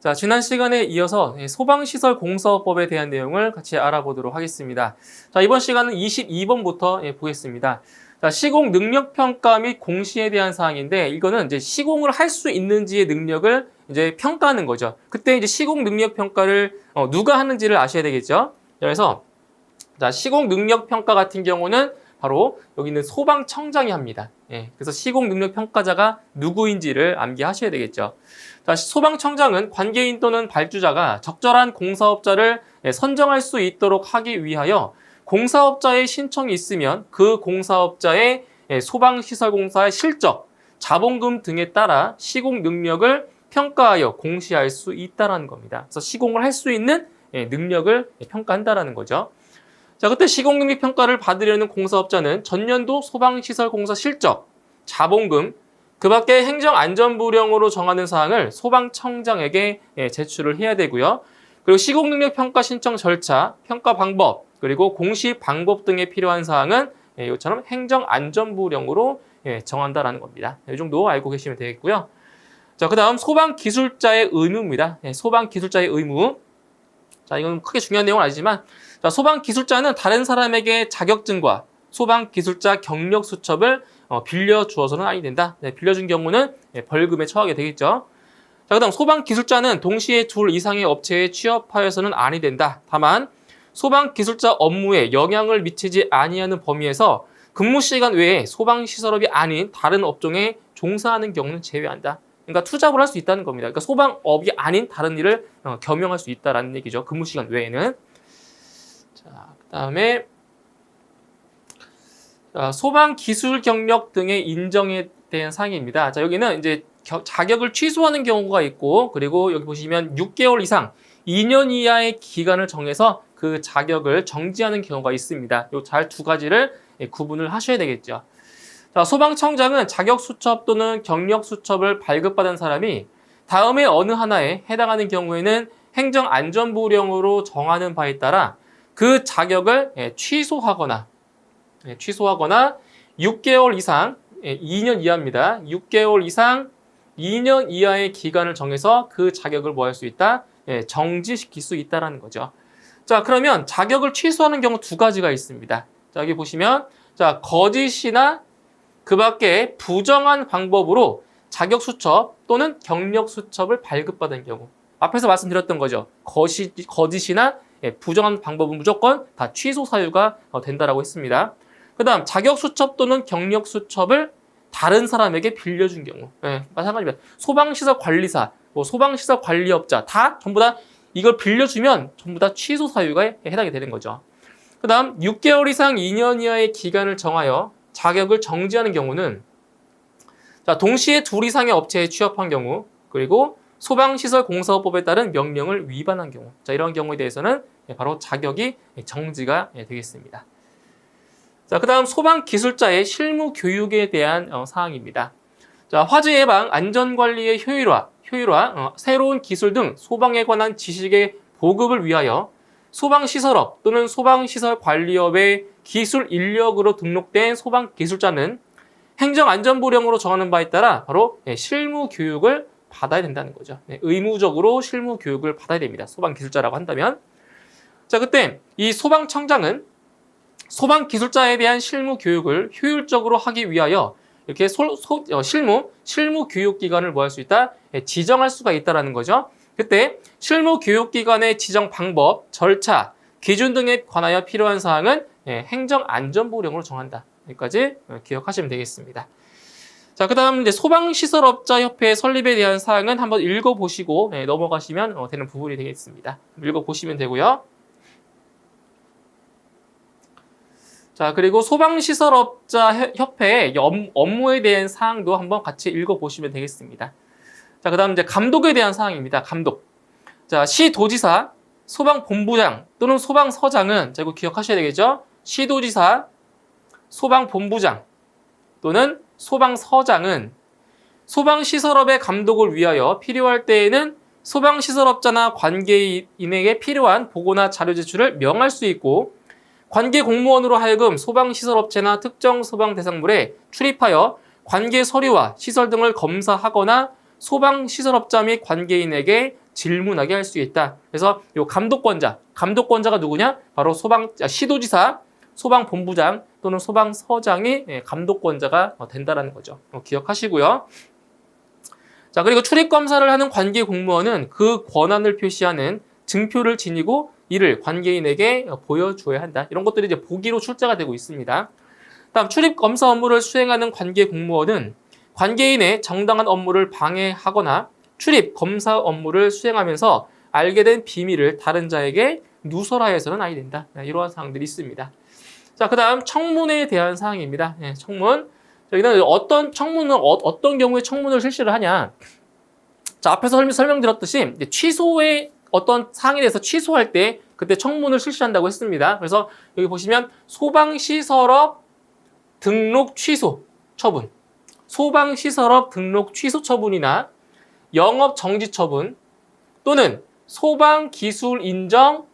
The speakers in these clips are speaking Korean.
자, 지난 시간에 이어서 소방시설 공사법에 대한 내용을 같이 알아보도록 하겠습니다. 자, 이번 시간은 22번부터 보겠습니다. 자, 시공 능력 평가 및 공시에 대한 사항인데, 이거는 이제 시공을 할 수 있는지의 능력을 이제 평가하는 거죠. 그때 이제 시공 능력 평가를 누가 하는지를 아셔야 되겠죠. 그래서 자, 시공 능력 평가 같은 경우는 바로 여기 있는 소방청장이 합니다. 그래서 시공 능력 평가자가 누구인지를 암기하셔야 되겠죠. 자, 소방청장은 관계인 또는 발주자가 적절한 공사업자를 선정할 수 있도록 하기 위하여 공사업자의 신청이 있으면 그 공사업자의 소방시설공사의 실적, 자본금 등에 따라 시공 능력을 평가하여 공시할 수 있다는 겁니다. 그래서 시공을 할 수 있는 능력을 평가한다는 거죠. 자, 그때 시공능력 평가를 받으려는 공사업자는 전년도 소방시설공사 실적, 자본금, 그 밖에 행정안전부령으로 정하는 사항을 소방청장에게 제출을 해야 되고요. 그리고 시공능력 평가 신청 절차, 평가 방법, 그리고 공시 방법 등에 필요한 사항은 이것처럼 행정안전부령으로 정한다라는 겁니다. 이 정도 알고 계시면 되겠고요. 자, 그 다음 소방기술자의 의무입니다. 소방기술자의 의무. 자, 이건 크게 중요한 내용은 아니지만, 자, 소방기술자는 다른 사람에게 자격증과 소방기술자 경력 수첩을 빌려주어서는 아니 된다. 빌려준 경우는 벌금에 처하게 되겠죠. 자, 그 다음 소방기술자는 동시에 둘 이상의 업체에 취업하여서는 아니 된다. 다만 소방기술자 업무에 영향을 미치지 아니하는 범위에서 근무시간 외에 소방시설업이 아닌 다른 업종에 종사하는 경우는 제외한다. 그러니까 투잡을 할 수 있다는 겁니다. 그러니까 소방업이 아닌 다른 일을 겸용할 수 있다는 얘기죠. 근무시간 외에는. 자, 그 다음에 소방 기술 경력 등의 인정에 대한 사항입니다. 자, 여기는 이제 자격을 취소하는 경우가 있고, 그리고 여기 보시면 6개월 이상 2년 이하의 기간을 정해서 그 자격을 정지하는 경우가 있습니다. 요 잘 두 가지를 구분을 하셔야 되겠죠. 자, 소방청장은 자격 수첩 또는 경력 수첩을 발급받은 사람이 다음에 어느 하나에 해당하는 경우에는 행정안전부령으로 정하는 바에 따라 그 자격을 취소하거나 6개월 이상 2년 이하입니다. 6개월 이상 2년 이하의 기간을 정해서 그 자격을 뭐 할 수 있다? 정지시킬 수 있다라는 거죠. 자, 그러면 자격을 취소하는 경우 두 가지가 있습니다. 자, 여기 보시면 자, 거짓이나 그 밖에 부정한 방법으로 자격 수첩 또는 경력 수첩을 발급받은 경우. 앞에서 말씀드렸던 거죠. 거짓이나 부정한 방법은 무조건 다 취소 사유가 된다라고 했습니다. 그 다음 자격 수첩 또는 경력 수첩을 다른 사람에게 빌려준 경우. 마찬가지입니다. 소방시설 관리사, 소방시설 관리업자 다 전부 다 이걸 빌려주면 전부 다 취소 사유가 해당이 되는 거죠. 그 다음 6개월 이상 2년 이하의 기간을 정하여 자격을 정지하는 경우는 자, 동시에 둘 이상의 업체에 취업한 경우, 그리고 소방시설공사법에 따른 명령을 위반한 경우, 자, 이런 경우에 대해서는 바로 자격이 정지가 되겠습니다. 자, 그 다음 소방기술자의 실무 교육에 대한 사항입니다. 자, 화재 예방, 안전관리의 효율화, 새로운 기술 등 소방에 관한 지식의 보급을 위하여 소방시설업 또는 소방시설관리업의 기술 인력으로 등록된 소방기술자는 행정안전부령으로 정하는 바에 따라 바로 실무 교육을 받아야 된다는 거죠. 의무적으로 실무 교육을 받아야 됩니다. 소방기술자라고 한다면. 자, 그때 이 소방청장은 소방기술자에 대한 실무 교육을 효율적으로 하기 위하여 이렇게 실무 교육기관을 뭐 할 수 있다? 지정할 수가 있다는 거죠. 그때 실무 교육기관의 지정 방법, 절차, 기준 등에 관하여 필요한 사항은 행정안전부령으로 정한다. 여기까지 기억하시면 되겠습니다. 자, 그 다음 이제 소방시설업자협회 설립에 대한 사항은 한번 읽어보시고 넘어가시면 되는 부분이 되겠습니다. 읽어보시면 되고요. 자, 그리고 소방시설업자협회의 업무에 대한 사항도 한번 같이 읽어보시면 되겠습니다. 자, 그 다음 이제 감독에 대한 사항입니다. 감독. 자, 시도지사, 소방본부장 또는 소방서장은, 자, 이거 기억하셔야 되겠죠? 시도지사, 소방본부장 또는 소방서장은 소방시설업의 감독을 위하여 필요할 때에는 소방시설업자나 관계인에게 필요한 보고나 자료 제출을 명할 수 있고, 관계 공무원으로 하여금 소방시설업체나 특정 소방대상물에 출입하여 관계 서류와 시설 등을 검사하거나 소방시설업자 및 관계인에게 질문하게 할 수 있다. 그래서 이 감독권자가 누구냐? 바로 시도지사, 소방본부장 또는 소방서장이 감독권자가 된다라는 거죠. 기억하시고요. 자, 그리고 출입검사를 하는 관계 공무원은 그 권한을 표시하는 증표를 지니고 이를 관계인에게 보여줘야 한다. 이런 것들이 이제 보기로 출제가 되고 있습니다. 다음 출입검사 업무를 수행하는 관계 공무원은 관계인의 정당한 업무를 방해하거나 출입검사 업무를 수행하면서 알게 된 비밀을 다른 자에게 누설하여서는 아니 된다. 이러한 사항들이 있습니다. 자, 그 다음 청문회에 대한 사항입니다. 청문. 여기는 청문은 어떤 경우에 청문을 실시를 하냐. 자, 앞에서 설명드렸듯이 취소의 어떤 사항에 대해서 취소할 때 그때 청문을 실시한다고 했습니다. 그래서 여기 보시면 소방시설업 등록 취소 처분, 소방시설업 등록 취소 처분이나 영업 정지 처분 또는 소방기술 인정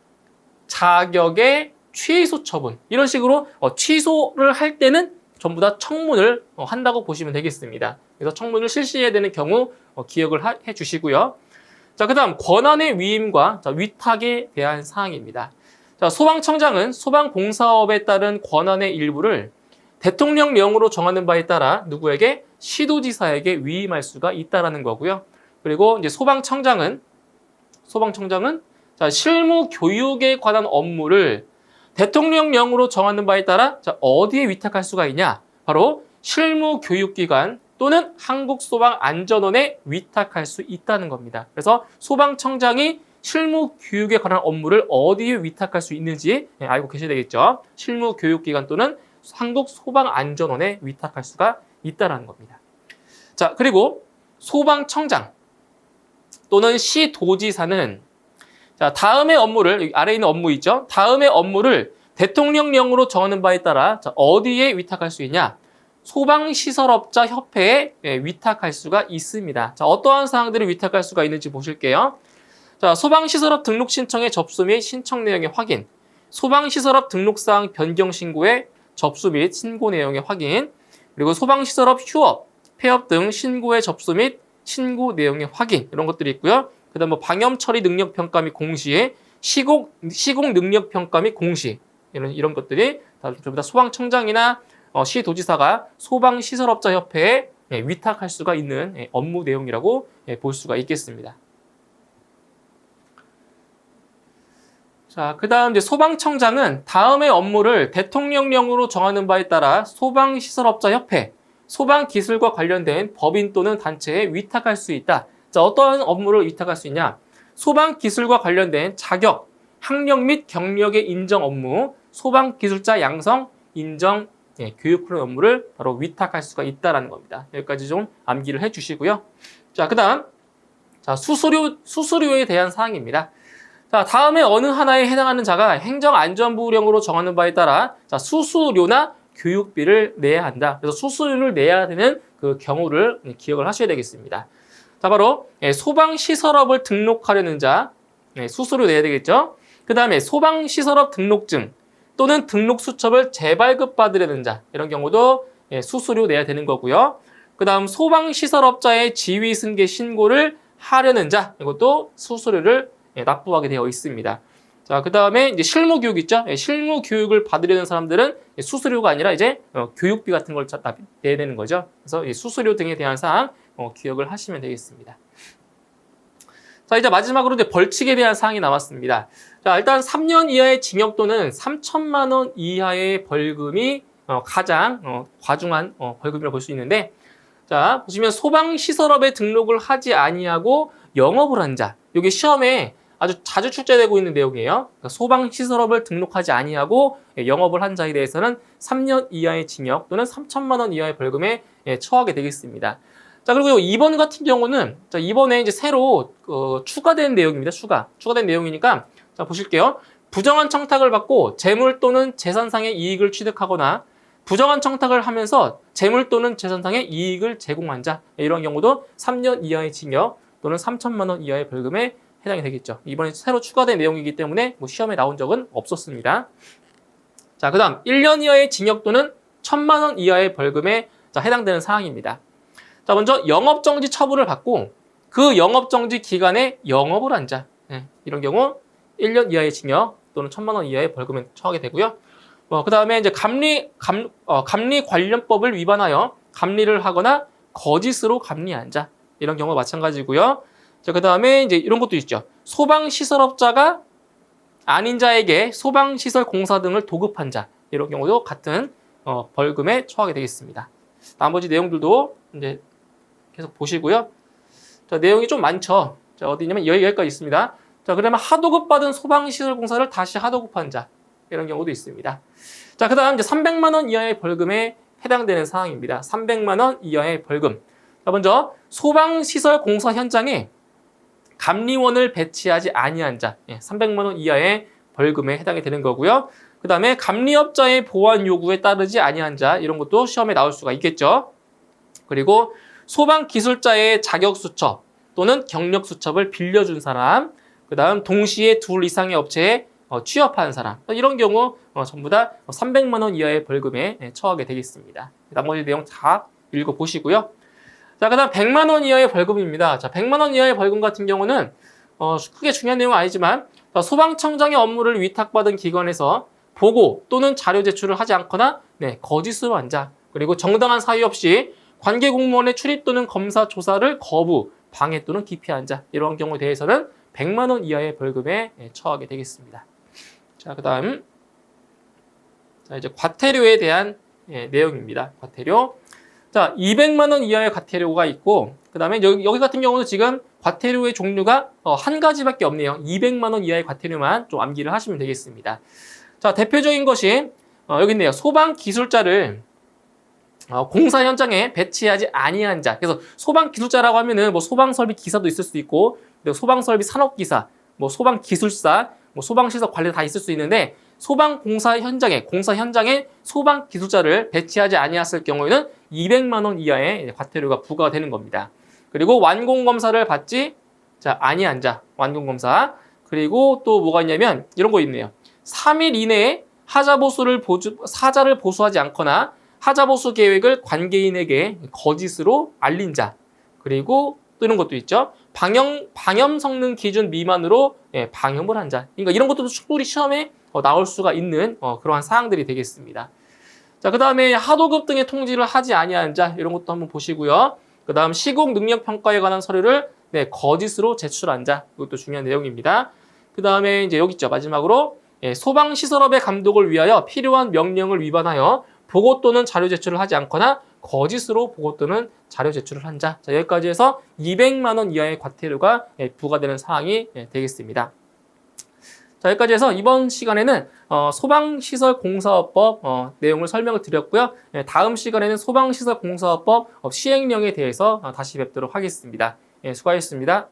자격의 취소 처분, 이런 식으로 취소를 할 때는 전부 다 청문을 한다고 보시면 되겠습니다. 그래서 청문을 실시해야 되는 경우 기억을 해 주시고요. 자, 그 다음 권한의 위임과 위탁에 대한 사항입니다. 자, 소방청장은 소방공사업에 따른 권한의 일부를 대통령령으로 정하는 바에 따라 누구에게? 시도지사에게 위임할 수가 있다라는 거고요. 그리고 이제 소방청장은 실무 교육에 관한 업무를 대통령령으로 정하는 바에 따라 어디에 위탁할 수가 있냐? 바로 실무교육기관 또는 한국소방안전원에 위탁할 수 있다는 겁니다. 그래서 소방청장이 실무교육에 관한 업무를 어디에 위탁할 수 있는지 알고 계셔야 되겠죠. 실무교육기관 또는 한국소방안전원에 위탁할 수가 있다는 겁니다. 자, 그리고 소방청장 또는 시도지사는 다음의 업무를, 여기 아래에 있는 업무 있죠? 다음의 업무를 대통령령으로 정하는 바에 따라 어디에 위탁할 수 있냐? 소방시설업자 협회에 위탁할 수가 있습니다. 자, 어떠한 사항들을 위탁할 수가 있는지 보실게요. 자, 소방시설업 등록 신청의 접수 및 신청 내용의 확인, 소방시설업 등록사항 변경 신고의 접수 및 신고 내용의 확인, 그리고 소방시설업 휴업, 폐업 등 신고의 접수 및 신고 내용의 확인, 이런 것들이 있고요. 그 다음 방염 처리 능력 평가 및 공시, 시공 능력 평가 및 공시, 이런 것들이 전부 다 소방청장이나 시도지사가 소방시설업자 협회에 위탁할 수가 있는 업무 내용이라고 볼 수가 있겠습니다. 자, 그 다음 이제 소방청장은 다음의 업무를 대통령령으로 정하는 바에 따라 소방시설업자 협회, 소방기술과 관련된 법인 또는 단체에 위탁할 수 있다. 자, 어떠한 업무를 위탁할 수 있냐? 소방기술과 관련된 자격, 학력 및 경력의 인정 업무, 소방기술자 양성, 인정, 교육 훈련 업무를 바로 위탁할 수가 있다는 겁니다. 여기까지 좀 암기를 해주시고요. 자, 그 다음, 수수료에 대한 사항입니다. 자, 다음에 어느 하나에 해당하는 자가 행정안전부령으로 정하는 바에 따라 수수료나 교육비를 내야 한다. 그래서 수수료를 내야 되는 그 경우를 기억을 하셔야 되겠습니다. 자, 바로 소방시설업을 등록하려는 자, 수수료 내야 되겠죠. 그 다음에 소방시설업 등록증 또는 등록수첩을 재발급받으려는 자, 이런 경우도 수수료 내야 되는 거고요. 그 다음 소방시설업자의 지위승계 신고를 하려는 자, 이것도 수수료를 납부하게 되어 있습니다. 자, 그 다음에 이제 실무교육 있죠. 실무교육을 받으려는 사람들은 수수료가 아니라 이제 교육비 같은 걸 내야 되는 거죠. 그래서 수수료 등에 대한 사항 기억을 하시면 되겠습니다. 자, 이제 마지막으로 이제 벌칙에 대한 사항이 남았습니다. 자, 일단 3년 이하의 징역 또는 3천만 원 이하의 벌금이 가장 과중한 벌금이라고 볼 수 있는데, 자, 보시면 소방시설업에 등록을 하지 아니하고 영업을 한 자, 이게 시험에 아주 자주 출제되고 있는 내용이에요. 그러니까 소방시설업을 등록하지 아니하고 영업을 한 자에 대해서는 3년 이하의 징역 또는 3천만 원 이하의 벌금에 처하게 되겠습니다. 자, 그리고 2번 같은 경우는, 자, 이번에 이제 새로 추가된 내용입니다. 추가된 내용이니까, 자, 보실게요. 부정한 청탁을 받고 재물 또는 재산상의 이익을 취득하거나 부정한 청탁을 하면서 재물 또는 재산상의 이익을 제공한 자, 이런 경우도 3년 이하의 징역 또는 3천만 원 이하의 벌금에 해당이 되겠죠. 이번에 새로 추가된 내용이기 때문에 시험에 나온 적은 없었습니다. 자, 그 다음 1년 이하의 징역 또는 1,000만 원 이하의 벌금에 해당되는 사항입니다. 자, 먼저 영업정지 처분을 받고 그 영업정지 기간에 영업을 한 자. 이런 경우 1년 이하의 징역 또는 1,000만 원 이하의 벌금에 처하게 되고요. 그 다음에 이제 감리 관련법을 위반하여 감리를 하거나 거짓으로 감리한 자. 이런 경우가 마찬가지고요. 자, 그 다음에 이제 이런 것도 있죠. 소방시설업자가 아닌 자에게 소방시설 공사 등을 도급한 자. 이런 경우도 같은 벌금에 처하게 되겠습니다. 나머지 내용들도 이제 계속 보시고요. 자, 내용이 좀 많죠. 자, 어디냐면 여기까지 있습니다. 자, 그러면 하도급 받은 소방시설 공사를 다시 하도급한 자. 이런 경우도 있습니다. 자, 그 다음 이제 300만 원 이하의 벌금에 해당되는 사항입니다. 300만 원 이하의 벌금. 자, 먼저 소방시설 공사 현장에 감리원을 배치하지 아니한 자. 300만 원 이하의 벌금에 해당이 되는 거고요. 그 다음에 감리업자의 보완 요구에 따르지 아니한 자. 이런 것도 시험에 나올 수가 있겠죠. 그리고 소방기술자의 자격수첩 또는 경력수첩을 빌려준 사람. 그 다음 동시에 2 이상의 업체에 취업한 사람. 이런 경우 전부 다 300만 원 이하의 벌금에 처하게 되겠습니다. 나머지 내용 다 읽어보시고요. 자, 그 다음 100만 원 이하의 벌금입니다. 자, 100만 원 이하의 벌금 같은 경우는 크게 중요한 내용은 아니지만 소방청장의 업무를 위탁받은 기관에서 보고 또는 자료 제출을 하지 않거나 거짓으로 한 자. 그리고 정당한 사유 없이 관계 공무원의 출입 또는 검사 조사를 거부, 방해 또는 기피한 자. 이러한 경우에 대해서는 100만 원 이하의 벌금에 처하게 되겠습니다. 자, 그 다음 자, 이제 과태료에 대한 내용입니다. 과태료. 자, 200만 원 이하의 과태료가 있고, 그 다음에 여기 같은 경우는 지금 과태료의 종류가 한 가지밖에 없네요. 200만 원 이하의 과태료만 좀 암기를 하시면 되겠습니다. 자, 대표적인 것이 여기 있네요. 소방기술자를 공사 현장에 배치하지 아니한 자. 그래서 소방기술자라고 하면은 뭐 소방설비 기사도 있을 수 있고, 소방설비 산업기사, 뭐 소방기술사, 뭐 소방시설 관리 다 있을 수 있는데, 공사 현장에 소방기술자를 배치하지 아니했을 경우에는 200만 원 이하의 과태료가 부과가 되는 겁니다. 그리고 완공검사를 받지 아니한 자, 완공검사. 그리고 또 뭐가 있냐면 이런 거 있네요. 3일 이내에 사자를 보수하지 않거나 하자보수 계획을 관계인에게 거짓으로 알린 자. 그리고 또 이런 것도 있죠. 방염 성능 기준 미만으로 방염을 한 자. 그러니까 이런 것도 충분히 시험에 나올 수가 있는 그러한 사항들이 되겠습니다. 자, 그 다음에 하도급 등의 통지를 하지 아니한 자. 이런 것도 한번 보시고요. 그 다음 시공 능력 평가에 관한 서류를 거짓으로 제출한 자. 이것도 중요한 내용입니다. 그 다음에 이제 여기 있죠. 마지막으로 소방시설업의 감독을 위하여 필요한 명령을 위반하여 보고 또는 자료 제출을 하지 않거나 거짓으로 보고 또는 자료 제출을 한 자. 자, 여기까지 해서 200만 원 이하의 과태료가 부과되는 사항이 되겠습니다. 자, 여기까지 해서 이번 시간에는 소방시설공사업법 내용을 설명을 드렸고요. 다음 시간에는 소방시설공사업법 시행령에 대해서 다시 뵙도록 하겠습니다. 수고하셨습니다.